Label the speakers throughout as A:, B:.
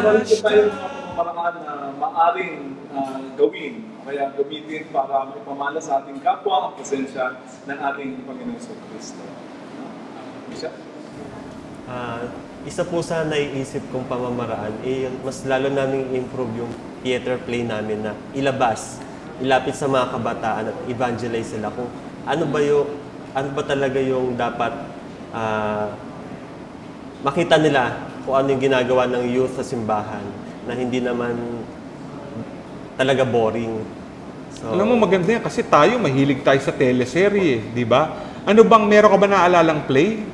A: marami po tayong mga pamamaraan na maaring gawin, kaya gamitin para maipamana sa ating kapwa ang presensya ng ating Panginoong Kristo. Bishop?
B: Isa po sa naiisip kong pamamaraan, mas lalo namin improve yung theater play namin na ilapit sa mga kabataan at evangelize sila kung ano ba talaga yung dapat makita nila kung ano yung ginagawa ng youth sa simbahan na hindi naman talaga boring. So,
C: alam mo, maganda yan kasi tayo, mahilig tayo sa teleserye, di ba? Ano bang, meron ka ba naalalang play?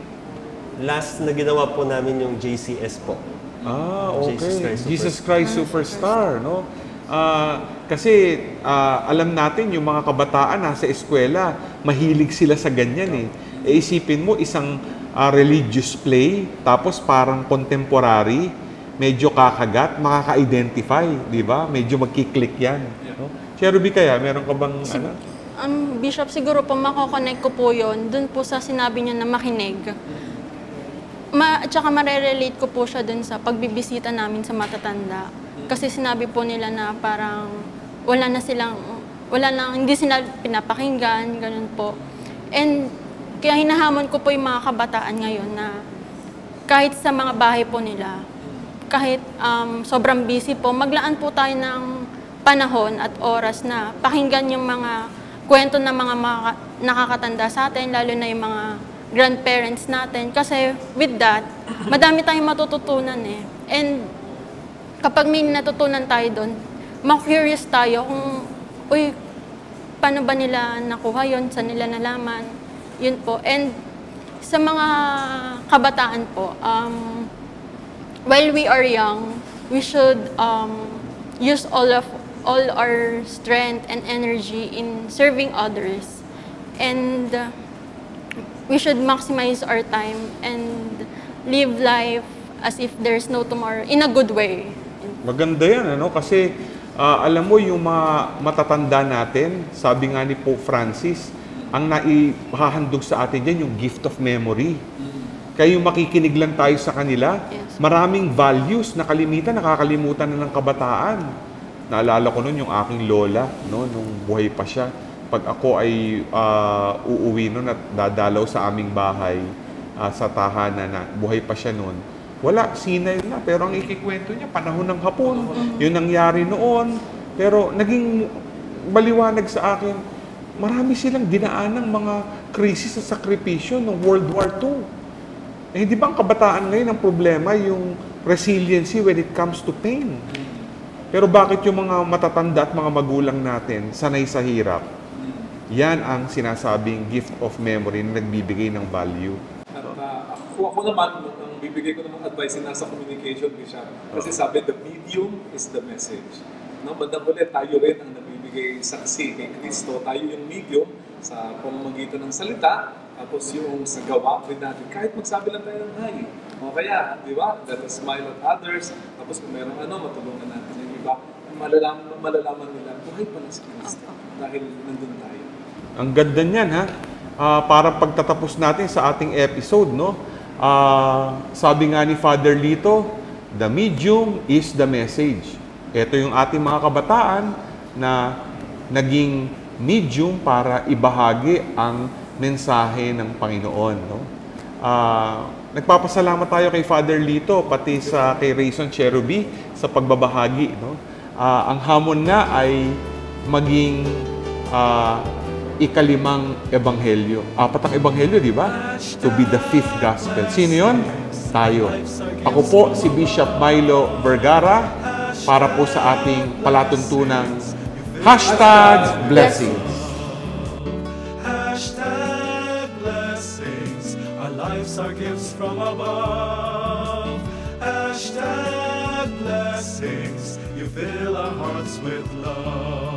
B: last na ginawa po namin yung JCS po.
C: Okay. Jesus Christ Superstar, no? Kasi alam natin yung mga kabataan nasa eskwela, mahilig sila sa ganyan eh. Isipin mo isang religious play, tapos parang contemporary, medyo kakagat, makaka-identify, di ba? Medyo magkiklik yan. No? Cheruby, kaya meron ka bang
D: Bishop, siguro po mako-connect ko po yun dun po sa sinabi niyo na makinig. At saka marerelate ko po siya dun sa pagbibisita namin sa matatanda. Kasi sinabi po nila na parang hindi sila pinapakinggan, ganun po. And kaya hinahamon ko po yung mga kabataan ngayon na kahit sa mga bahay po nila, kahit sobrang busy po, maglaan po tayo ng panahon at oras na pakinggan yung mga kwento ng mga nakakatanda sa atin, lalo na yung mga grandparents natin. Kasi with that, madami tayong matututunan eh. And kapag may natutunan tayo doon, ma-curious tayo kung, paano ba nila nakuha yun, saan nila nalaman, yun po. And sa mga kabataan po, while we are young, we should use all our strength and energy in serving others. And we should maximize our time and live life as if there's no tomorrow in a good way.
C: Maganda yan, ano? Kasi alam mo yung mga matatanda natin, sabi nga ni Pope Francis, ang naihahandog sa atin dyan yung gift of memory. Kaya yung makikinig lang tayo sa kanila, maraming values na nakakalimutan na ng kabataan. Naalala ko noon yung aking lola, no, nung buhay pa siya. Pag ako ay uuwi noon at dadalaw sa aming bahay, sa tahanan na buhay pa siya noon, wala, sinay na. Pero ang ikikwento niya, panahon ng Hapon, yun nangyari noon. Pero naging maliwanag sa akin, marami silang dinaan ng mga krisis at sakripisyo ng World War II. Hindi ba ang kabataan ngayon ang problema, yung resiliency when it comes to pain? Pero bakit yung mga matatanda at mga magulang natin sanay sa hirap? Yan ang sinasabing gift of memory na nagbibigay ng value.
A: At ako naman, ang bibigay ko namang advice na nasa communication, Bishop. Kasi sabi, the medium is the message. No, bandang ulit, tayo rin ang nagbibigay saksi kay Kristo. Tayo yung medium sa pamamagitan ng salita, tapos yung sa gawa rin natin. Kahit magsabi lang tayo ng hi. O kaya, di ba? Let us smile at others. Tapos kung meron matulungan natin yung iba. Malalaman nila, buhay pala si Kristo. Dahil nandun tayo.
C: Ang ganda niyan, ha? Para pagtatapos natin sa ating episode, no? Sabi nga ni Father Lito, the medium is the message. Ito yung ating mga kabataan na naging medium para ibahagi ang mensahe ng Panginoon, no? Nagpapasalamat tayo kay Father Lito, pati kay Rayson Cheruby sa pagbabahagi, no? Ang hamon nga ay maging ikalimang ebanghelyo. Apat ang ebanghelyo, di ba? To be the fifth gospel. Sino yun? Tayo. Ako po si Bishop Milo Vergara para po sa ating palatuntunang #blessings.
E: Our lives are gifts from above. #blessings. You fill our hearts with love.